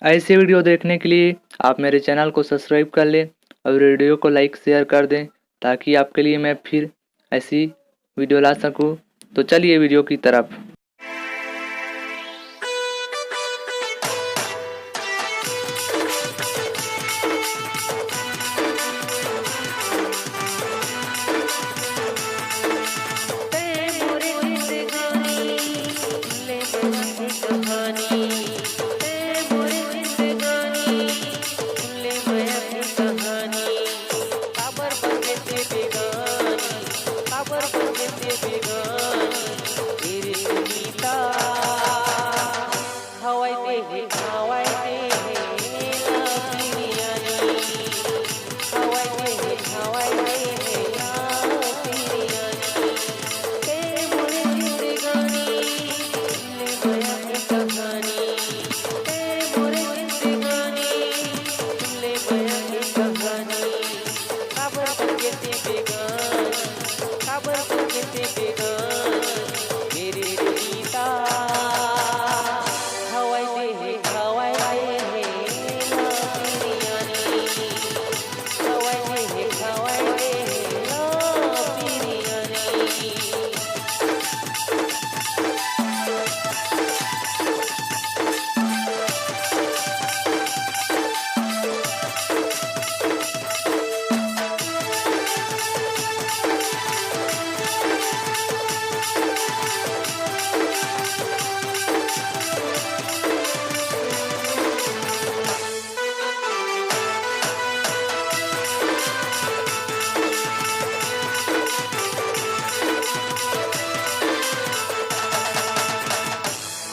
ऐसे वीडियो देखने के लिए आप मेरे चैनल को सब्सक्राइब कर लें और वीडियो को लाइक शेयर कर दें ताकि आपके लिए मैं फिर ऐसी वीडियो ला सकूं। तो चलिए वीडियो की तरफ।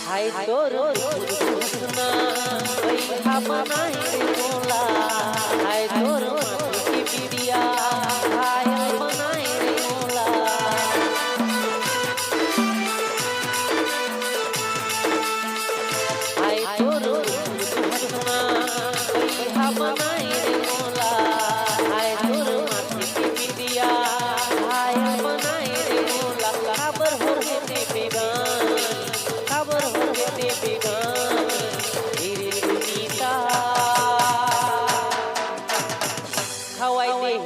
हाय तोरो सुना बैठा बनाई रे मोला हाय तोरो की बिटिया हाय बनाई रे मोला हाय तोरो सुना बैठा बनाई रे मोला हाय तोरो की बिटिया हाय बनाई रे मोला खबर हो रे बेगान खबर हो रे बेगान मेरे सुनीता खवाई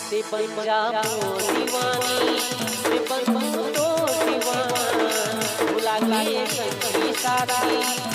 दे पंजाब दीवानी बंधु तो दीवाना भुला के संगी साथी